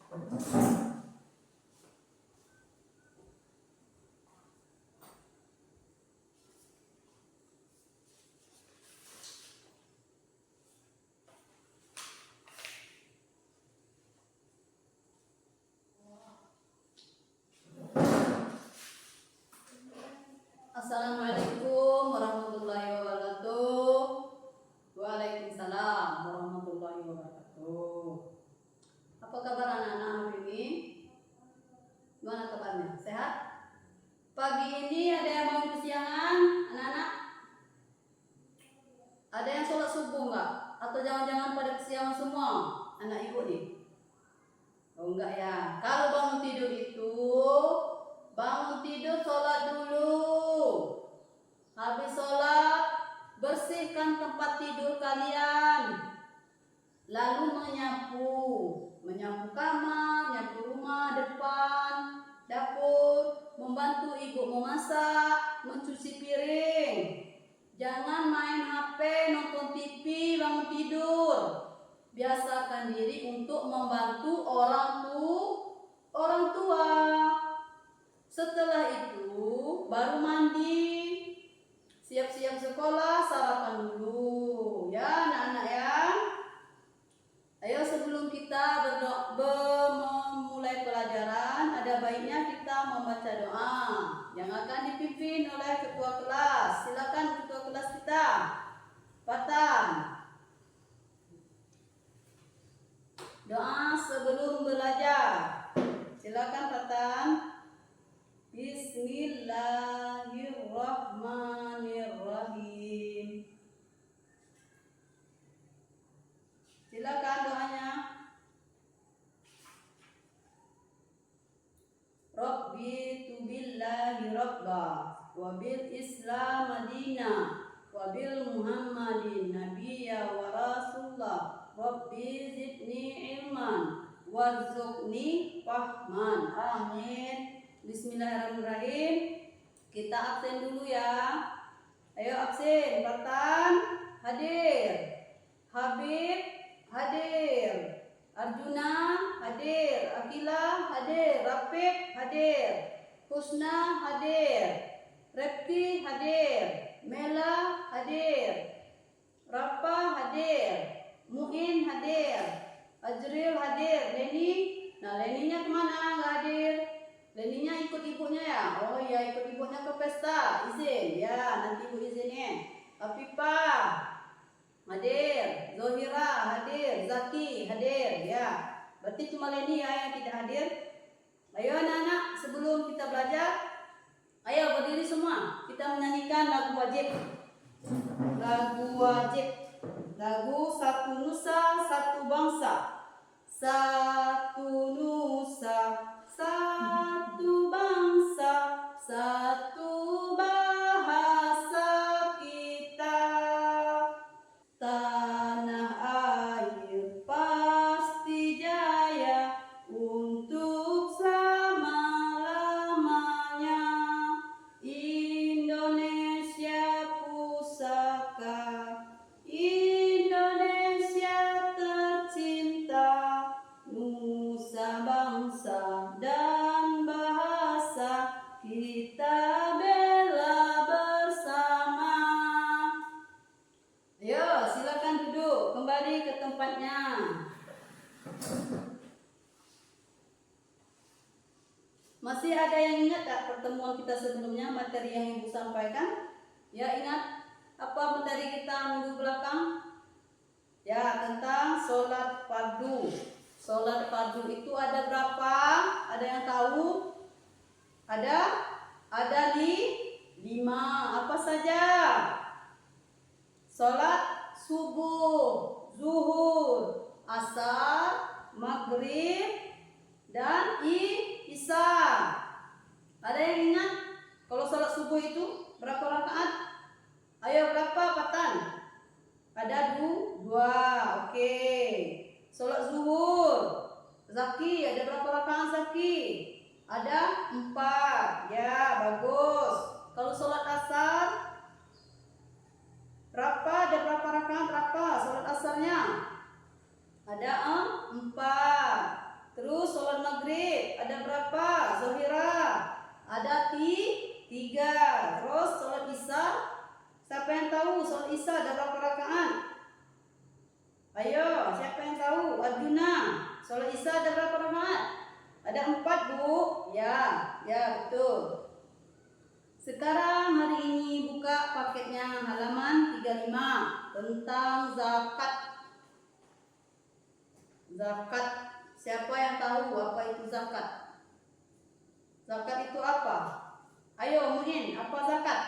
Assalamualaikum warahmatullahi wabarakatuh. Waalaikumsalam warahmatullahi wabarakatuh. Apa kabar anak-anak hari ini? Gimana kabarnya? Sehat? Pagi ini ada yang mau kesiangan, anak-anak? Ada yang sholat subuh nggak? Atau jangan-jangan pada kesiangan semua, anak ibu nih? Oh enggak ya. Kalau bangun tidur itu, bangun tidur sholat dulu. Habis sholat, bersihkan tempat tidur kalian. Lalu menyapu kamar, menyapu rumah depan, dapur, membantu ibu memasak, mencuci piring. Jangan main HP, nonton TV, bangun tidur. Biasakan diri untuk membantu orang tua. Setelah itu baru mandi, siap-siap sekolah, sarapan dulu ya anak-anak ya. Ayo sebelum kita memulai pelajaran, ada baiknya kita membaca doa yang akan dipimpin oleh ketua kelas. Silakan ketua kelas kita, Patan. Doa sebelum belajar. Silakan Patan. Bismillahirrahmanirrahim. Silakan doanya. Rabbi tubillahi rabba wa bil islam madina wa bil muhammadin nabiyya wa rasulullah. Rabbi zidni ilman warzuqni fahman. Amin. Bismillahirrahmanirrahim. Kita absen dulu ya. Ayo absen. Patan hadir, Habib hadir, Arjuna hadir, Akila hadir, Rafiq hadir, Husna hadir, Repti hadir, Mela hadir, Rafa hadir, Muin hadir, Ajril hadir, Leni. Nah, Leninya kemana? Nggak hadir. Leninya ikut ibunya ya? Oh iya, ikut ibunya ke pesta. Izin ya, nanti ibu izinin. Afifah hadir, Zohira hadir, Zaki hadir ya. Berarti cuma Leni ya yang tidak hadir. Ayo anak-anak, sebelum kita belajar, ayo berdiri semua. Kita menyanyikan lagu wajib. Lagu wajib. Lagu Satu Nusa Satu Bangsa. Satu nusa, satu bangsa, satu bahasa kita. Tanah air pasti jaya untuk selama-lamanya. Indonesia pusaka, Indonesia tercinta, nusa bangsa dan bahasa kita bela bersama. Ayo silakan duduk kembali ke tempatnya. Masih ada yang ingat tak pertemuan kita sebelumnya, materi yang ibu sampaikan? Ya, ingat apa materi kita minggu belakang? Ya, tentang sholat fardu. Sholat fardu itu ada berapa? Ada yang tahu? Ada 5. Apa saja? Sholat subuh, zuhur, asar, maghrib, dan isya. Ada yang ingat? Kalau sholat subuh itu berapa rakaat? Ayo berapa Patan? Ada 2. Oke. Sholat zuhur, Zaki ada berapa rakaat Zaki? Ada 4. Ya, bagus. Kalau sholat asar berapa? Ada berapa rakaat? Berapa sholat asarnya? Ada 4. Terus sholat ada berapa? Zohira ada tiga. Terus sholat isya, siapa yang tahu sholat isya ada berapa rakaat? Ayo, siapa yang tahu? Arjuna, sholat isya ada berapa rakaat? Ada 4, Bu. Ya betul. Sekarang hari ini buka paketnya halaman 35 tentang zakat. Zakat. Siapa yang tahu apa itu zakat? Zakat itu apa? Ayo Muin, apa zakat?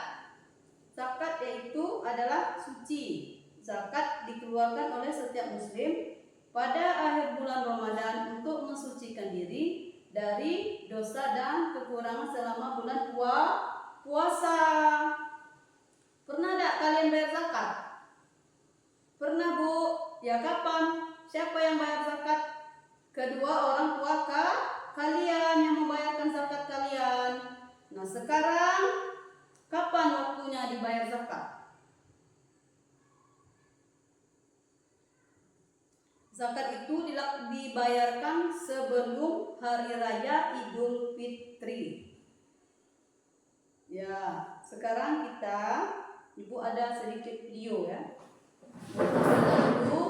Zakat yaitu adalah suci. Zakat dikeluarkan oleh setiap muslim pada akhir bulan Ramadan untuk mensucikan diri dari dosa dan kekurangan selama bulan puasa. Pernah tidak kalian bayar zakat? Pernah, Bu? Ya kapan? Siapa yang bayar zakat? Kedua orang tua kalian yang membayarkan zakat kalian. Nah sekarang kapan waktunya dibayar zakat? Zakat itu dibayarkan sebelum hari raya Idul Fitri. Ya, sekarang Ibu ada sedikit video ya. Dulu,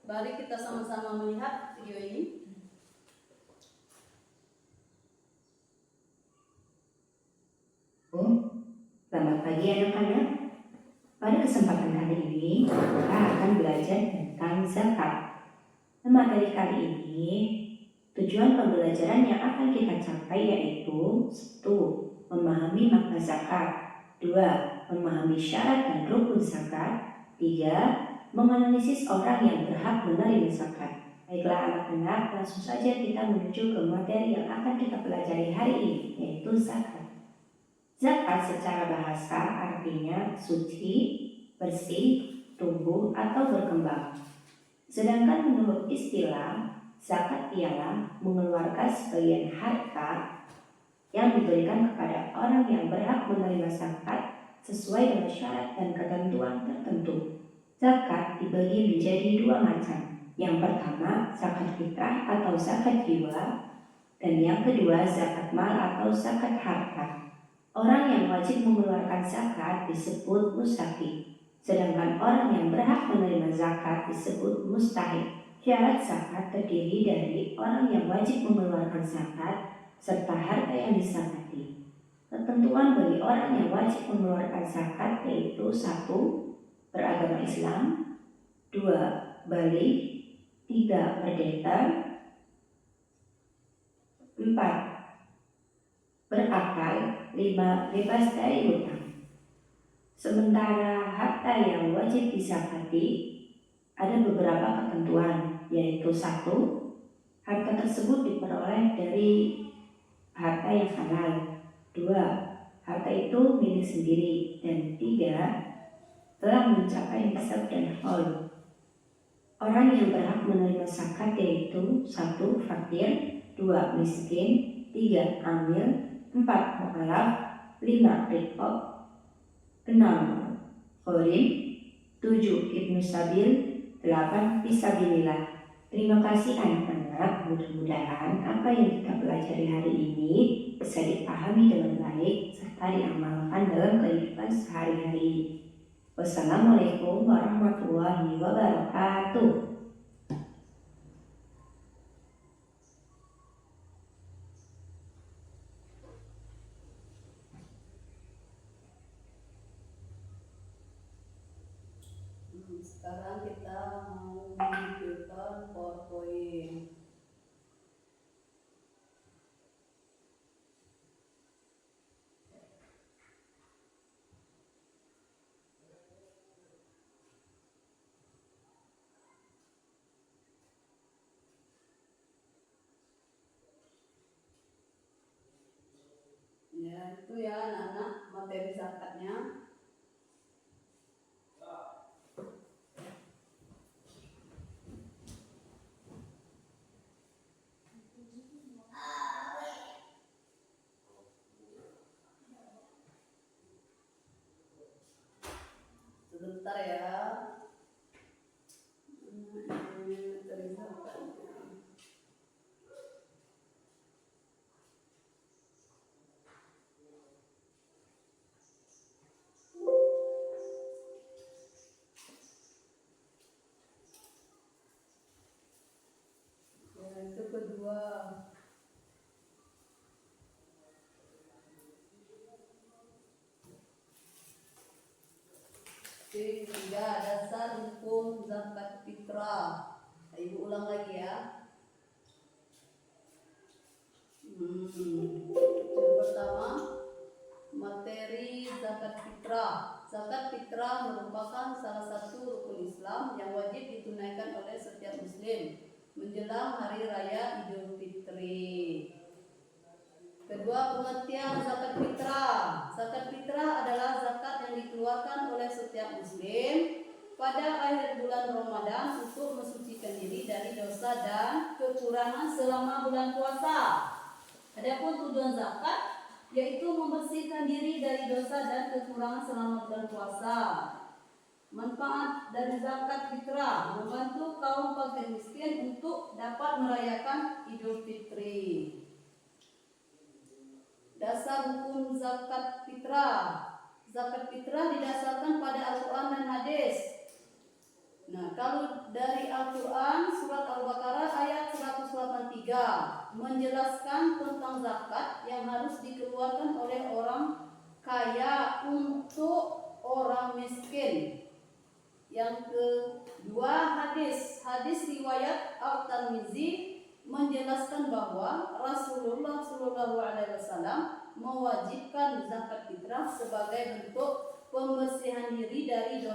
mari kita sama-sama melihat video ini. Selamat pagi anak-anak. Pada kesempatan kali ini kita akan belajar tentang zakat. Materi kali ini tujuan pembelajaran yang akan kita capai yaitu 1. Memahami makna zakat, 2. Memahami syarat dan rukun zakat, 3. Menganalisis orang yang berhak menerima zakat. Baiklah anak-anak, langsung saja kita menuju ke materi yang akan kita pelajari hari ini yaitu zakat. Zakat secara bahasa artinya suci, bersih, tumbuh, atau berkembang. Sedangkan menurut istilah, zakat ialah mengeluarkan sebagian harta yang diberikan kepada orang yang berhak menerima zakat sesuai dengan syarat dan ketentuan tertentu. Zakat dibagi menjadi 2 macam. Yang pertama, zakat fitrah atau zakat jiwa, dan yang kedua, zakat mal atau zakat harta. Orang yang wajib mengeluarkan zakat disebut mustahik, sedangkan orang yang berhak menerima zakat disebut mustahik. Syarat zakat terdiri dari orang yang wajib mengeluarkan zakat serta harta yang dizakati. Ketentuan bagi orang yang wajib mengeluarkan zakat yaitu 1. Beragama Islam, 2. Baligh, 3. Merdeka, 4. Berakal, 5. Bebas dari hutang. Sementara harta yang wajib dizakati ada beberapa ketentuan, yaitu 1. Harta tersebut diperoleh dari harta yang halal, 2. Harta itu milik sendiri, dan 3. Telah mencapai nisab dan haul. Orang yang berhak menerima zakat yaitu 1. Fakir, 2. Miskin, 3. Amil, 4. Mu'alaf, 5. Riqab, 6. Gharim, 7. Ibnu Sabil, 8. Fisabilillah. Terima kasih anak-anak, mudah-mudahan apa yang kita pelajari hari ini bisa dipahami dengan baik serta diamalkan dalam kehidupan sehari-hari. Wassalamualaikum warahmatullahi wabarakatuh. Sekarang kita mau menampilkan PowerPoint. Ya, itu ya anak-anak materi zakatnya. Sebentar ya. Ini materi zakatnya. Ketiga, dasar hukum zakat fitrah. Ibu ulang lagi ya. Yang pertama, materi zakat fitrah. Zakat fitrah merupakan salah satu rukun Islam yang wajib ditunaikan oleh setiap muslim menjelang hari raya Idul Fitri. Kedua, pengertian zakat fitrah. Zakat fitrah adalah zakat yang dikeluarkan oleh setiap muslim pada akhir bulan Ramadan untuk mensucikan diri dari dosa dan kekurangan selama bulan puasa. Adapun tujuan zakat yaitu membersihkan diri dari dosa dan kekurangan selama bulan puasa. Manfaat dari zakat fitrah membantu kaum fakir miskin untuk dapat merayakan Idul Fitri. Dasar hukum zakat fitrah. Zakat fitrah didasarkan pada Al-Quran dan hadis. Nah, kalau dari Al-Quran surat Al-Baqarah ayat 183 menjelaskan tentang zakat yang harus dikeluarkan oleh orang kaya untuk orang miskin. Yang kedua, hadis riwayat Al-Tirmizi menjelaskan bahwa Rasulullah SAW mewajibkan zakat fitrah sebagai bentuk pembersihan diri dari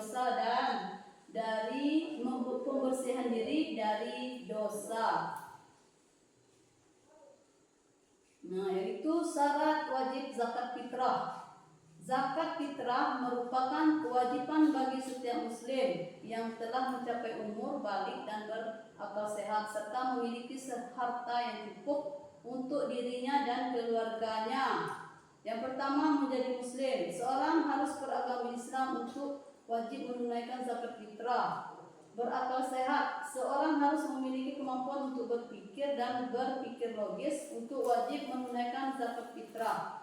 dosa Nah, yaitu syarat wajib zakat fitrah. Zakat fitrah merupakan kewajiban bagi setiap muslim yang telah mencapai umur balik dan berakal sehat serta memiliki harta yang cukup untuk dirinya dan keluarganya. Yang pertama, menjadi muslim. Seorang harus beragama Islam untuk wajib menunaikan zakat fitrah. Berakal sehat. Seorang harus memiliki kemampuan untuk berpikir dan berpikir logis untuk wajib menunaikan zakat fitrah.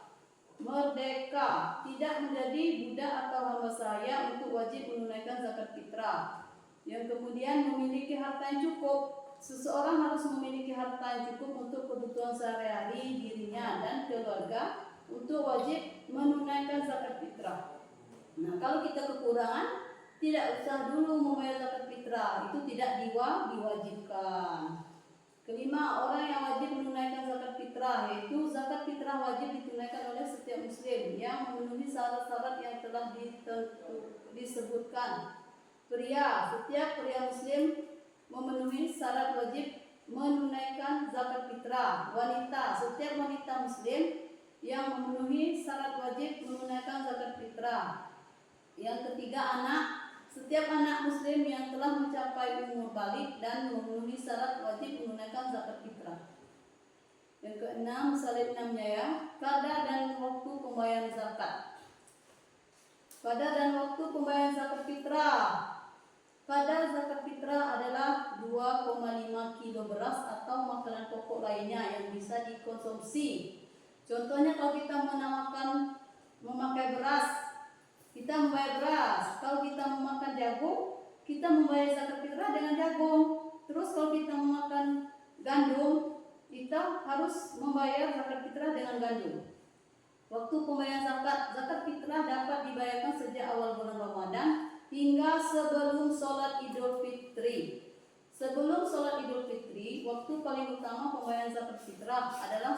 Merdeka, tidak menjadi budak atau hamba sahaya untuk wajib menunaikan zakat fitrah. Yang kemudian memiliki harta yang cukup. Seseorang harus memiliki harta yang cukup untuk kebutuhan sehari-hari dirinya dan keluarga untuk wajib menunaikan zakat fitrah. Nah, kalau kita kekurangan, tidak usah dulu membayar zakat fitrah, itu tidak diwajibkan. Kelima, orang yang wajib menunaikan zakat fitrah, yaitu zakat fitrah wajib ditunaikan oleh setiap muslim yang memenuhi syarat-syarat yang telah disebutkan. Pria, setiap pria muslim memenuhi syarat wajib menunaikan zakat fitrah. Wanita, setiap wanita muslim yang memenuhi syarat wajib menunaikan zakat fitrah. Yang ketiga, anak. Setiap anak muslim yang telah mencapai umur balik dan memenuhi syarat wajib menunaikan zakat fitrah. Yang keenam, salib 6-nya ya, kadar dan waktu pembayaran zakat. Kadar dan waktu pembayaran zakat fitrah. Kadar zakat fitrah adalah 2,5 kilo beras atau makanan pokok lainnya yang bisa dikonsumsi. Contohnya kalau kita memakai beras, kita membayar beras. Kalau kita memakan jagung, kita membayar zakat fitrah dengan jagung. Terus kalau kita memakan gandum, kita harus membayar zakat fitrah dengan gandum. Waktu pembayaran zakat fitrah dapat dibayarkan sejak awal bulan Ramadan hingga sebelum sholat Idul Fitri. Sebelum sholat Idul Fitri, waktu paling utama pembayaran zakat fitrah adalah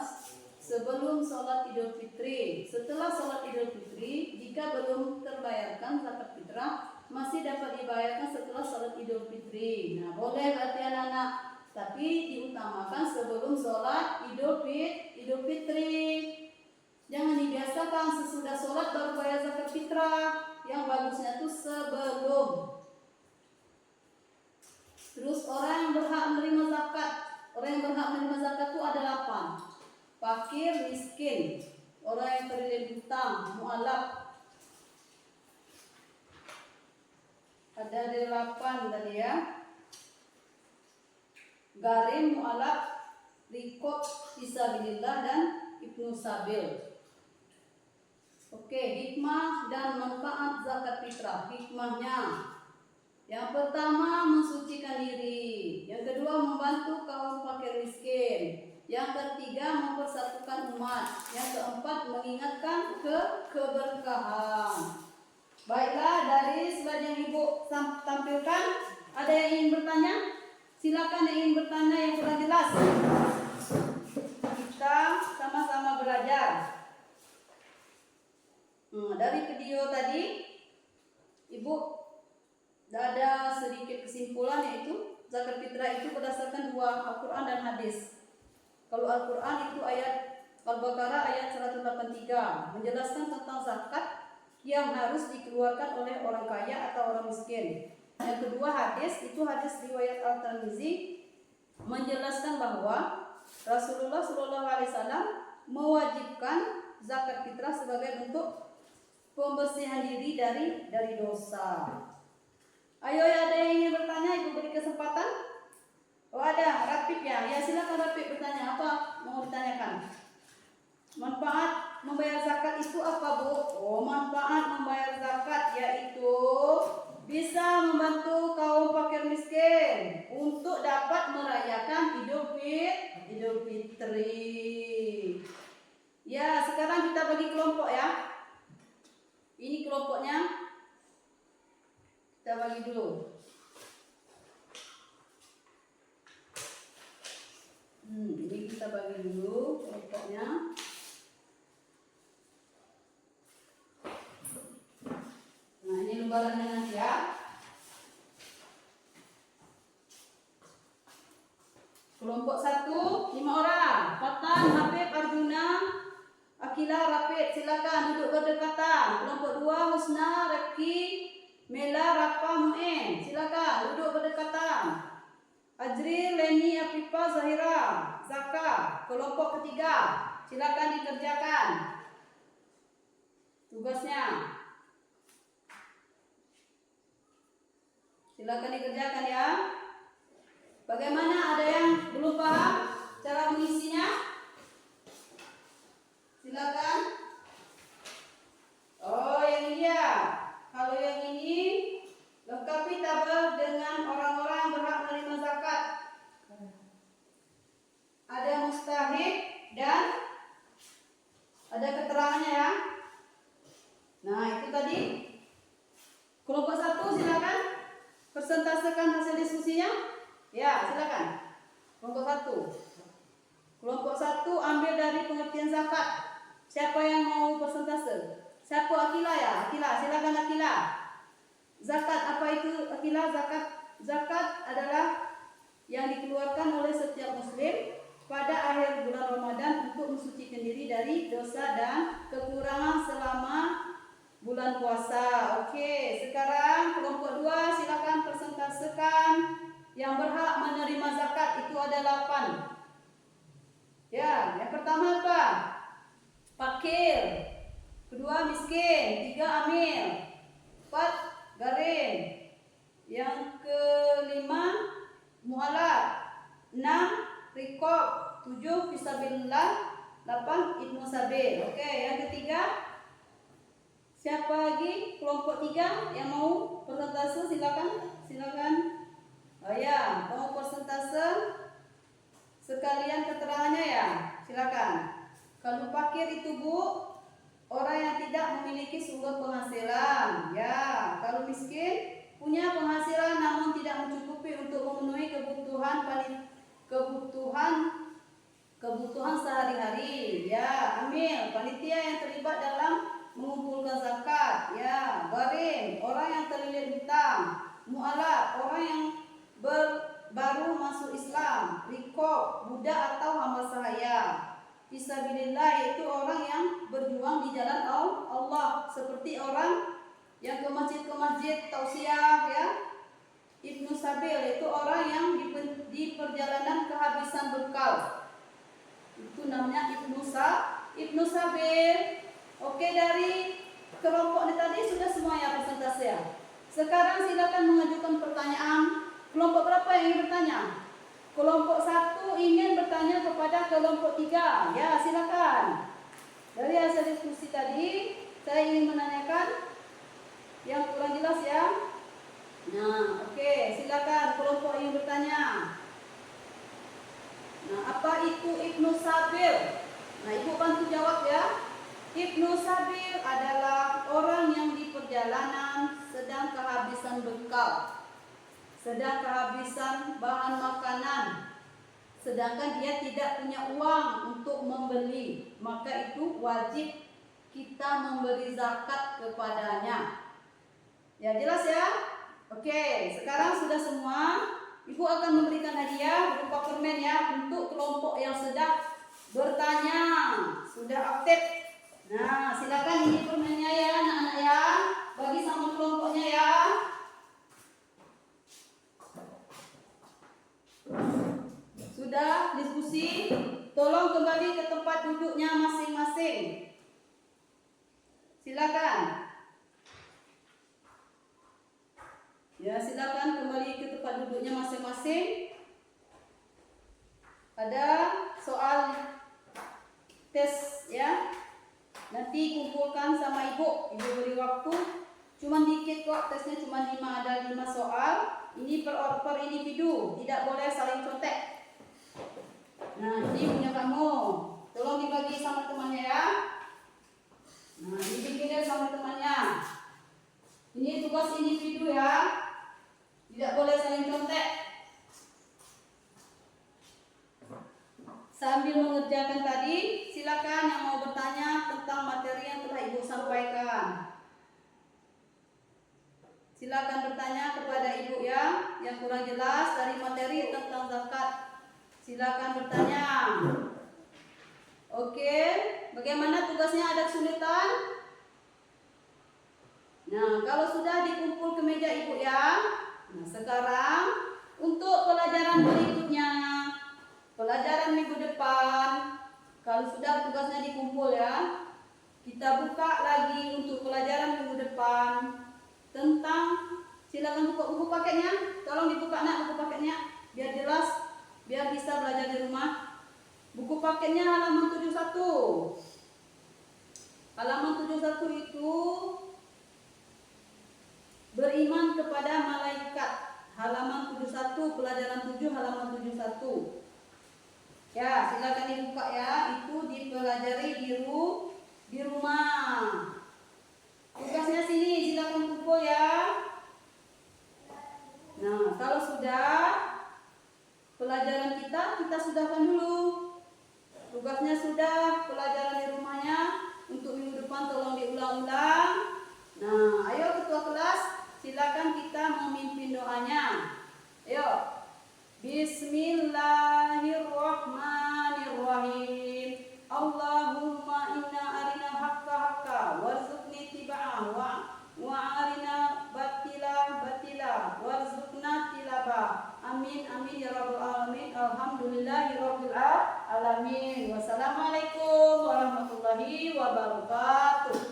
sebelum sholat Idul Fitri. Setelah sholat Idul Fitri, jika belum terbayarkan zakat fitrah, masih dapat dibayarkan setelah sholat Idul Fitri. Nah, boleh berarti anak-anak, tapi diutamakan sebelum sholat Idul Fitri. Jangan dibiasakan sesudah sholat baru bayar zakat fitrah. Yang bagusnya itu sebelum. Terus orang yang berhak menerima zakat. Orang yang berhak menerima zakat itu ada 8. Fakir, miskin, orang yang terlilit hutang, mu'alaf. Ada 8 tadi ya. Garim, mu'alaf, rikop, fisabilillah dan ibnu sabil. Oke, hikmah dan manfaat zakat fitrah. Hikmahnya, yang pertama mensucikan diri. Yang kedua membantu kaum fakir miskin. Yang ketiga, mempersatukan umat. Yang keempat, mengingatkan keberkahan. Baiklah, dari slide yang Ibu tampilkan, ada yang ingin bertanya? Silakan yang ingin bertanya yang kurang jelas. Kita sama-sama belajar. Dari video tadi, Ibu ada sedikit kesimpulan, yaitu zakat fitrah itu berdasarkan dua, Al-Quran dan hadis. Kalau Al-Quran itu ayat Al-Baqarah ayat 183 menjelaskan tentang zakat yang harus dikeluarkan oleh orang kaya atau orang miskin. Yang kedua hadis, itu hadis riwayat Al-Tirmizi menjelaskan bahwa Rasulullah SAW mewajibkan zakat fitrah sebagai bentuk pembersihan diri dari dosa. Ayo, ada yang ingin bertanya? Ibu beri kesempatan. Oh, ada Rapid ya? Ya, silakan Rapid bertanya. Apa mau ditanyakan? Manfaat membayar zakat itu apa, Bu? Oh, manfaat membayar zakat yaitu bisa membantu kaum fakir miskin untuk dapat merayakan Idul Fitri. Ya, sekarang kita bagi kelompok ya. Ini kelompoknya. Kita bagi dulu. Ini kita bagi dulu kelompoknya. Nah, ini lembarannya nanti ya. Kelompok 1, 5 orang. Fatan, Habib, Arjuna, Akila, Rapid. Silakan duduk berdekatan. Kelompok 2, Husna, Reki, Mela, Rafa, Mu'in. Silakan duduk berdekatan. Ajri, Leni, Afifa, Zahira, Zaka. Kelompok ketiga, silakan dikerjakan tugasnya. Silakan dikerjakan ya. Bagaimana, ada yang belum paham cara mengisinya? Silakan. Oh, yang ini ya. Kalau yang ini, lengkapi tabel dengan orang-orang yang berhak menerima zakat. Ada mustahik dan ada keterangannya ya. Nah, itu tadi. Kelompok 1 silakan persentasekan hasil diskusinya. Ya, silakan. Kelompok 1. Kelompok 1 ambil dari pengertian zakat. Siapa yang mau persentase? Siapa? Akila ya? Akila, silakan Akila. Zakat apa itu Akila? Zakat adalah yang dikeluarkan oleh setiap muslim pada akhir bulan Ramadan untuk mensucikan diri dari dosa dan kekurangan selama bulan puasa. Oke, sekarang kelompok 2 silakan persentasekan yang berhak menerima zakat. Itu ada 8. Ya, yang pertama apa? Fakir. Kedua miskin. 3 amil. 4 garin. Yang kelima mu'alaf. 6 rikob. 7 fisabilillah. 8 ibnu sabil. Oke, yang ketiga siapa lagi? Kelompok 3 yang mau persentase silakan. Oh ya, mau persentase sekalian keterangannya ya. Silakan. Kalau fakir itu Bu, orang yang tidak memiliki sumber penghasilan. Ya, kalau miskin punya penghasilan namun tidak mencukupi untuk memenuhi kebutuhan sehari-hari. Ya, amil, panitia yang terlibat dalam mengumpulkan zakat. Ya, gharim, orang yang terlilit hutang. Mu'alaf, orang yang baru masuk Islam. Rikob, budak atau hamba sahaya. Fisabilillah, yaitu orang yang berjuang di jalan Allah, seperti orang yang ke masjid tausiah ya. Ibnu sabil, yaitu orang yang di perjalanan kehabisan bekal. Itu namanya Ibnu sabil. Oke, dari kelompok ini tadi sudah semuanya presentasi ya. Sekarang silakan mengajukan pertanyaan. Kelompok berapa yang ingin bertanya? Kelompok 1 ingin bertanya kepada kelompok 3. Ya, silakan. Dari hasil diskusi tadi, saya ingin menanyakan yang kurang jelas ya. Nah, oke, silakan kelompok yang bertanya. Nah, apa itu Ibnu Sabil? Nah, Ibu bantu jawab ya. Ibnu Sabil adalah orang yang di perjalanan sedang kehabisan bekal, sedang kehabisan bahan makanan, sedangkan dia tidak punya uang untuk membeli, maka itu wajib kita memberi zakat kepadanya. Ya, jelas ya? Oke, sekarang sudah semua. Ibu akan memberikan hadiah berupa permen ya untuk kelompok yang sedang bertanya, sudah aktif. Nah, silakan ini permennya ya anak-anak ya. Bagi sama kelompoknya ya. Sudah diskusi, tolong kembali ke tempat duduknya masing-masing. Silakan. Ya, silakan kembali ke tempat duduknya masing-masing. Ada soal tes ya. Nanti kumpulkan sama ibu beri waktu. Cuma dikit kok, tesnya cuma 5, ada 5 soal. Ini per individu, tidak boleh saling contek. Nah, ini punya kamu. Tolong dibagi sama temannya ya. Nah, dibikin sama temannya. Ini tugas individu ya. Tidak boleh saling contek. Sambil mengerjakan tadi, silakan yang mau bertanya tentang materi yang telah Ibu sampaikan. Silakan bertanya kepada Ibu ya, yang kurang jelas dari materi tentang zakat. Silakan bertanya. Oke, bagaimana tugasnya, ada kesulitan? Nah, kalau sudah dikumpul ke meja Ibu ya. Nah, sekarang untuk pelajaran berikutnya, pelajaran minggu depan, kalau sudah tugasnya dikumpul ya, kita buka lagi untuk pelajaran minggu depan tentang, silakan buka buku paketnya, tolong dibuka nak buku paketnya biar jelas, biar bisa belajar di rumah. Buku paketnya halaman 71. Halaman 71 itu beriman kepada malaikat. Halaman 71, pelajaran 7, halaman 71. Ya, silakan dibuka ya. Itu dipelajari di rumah. Tugasnya sini, silakan kumpul ya. Nah, kalau sudah pelajaran kita sudahkan dulu. Tugasnya sudah, pelajaran di rumahnya untuk minggu depan tolong diulang-ulang. Nah, ayo ketua kelas, silakan kita memimpin doanya. Ayo. Bismillahirrahmanirrahim. Allahumma inna arina haqqa haqqa warzuqni tiba'ah wa arina batila batila warzuqna tilabah. Amin amin ya rabbal alamin. Alhamdulillahi rabbil alamin. Wassalamualaikum warahmatullahi wabarakatuh.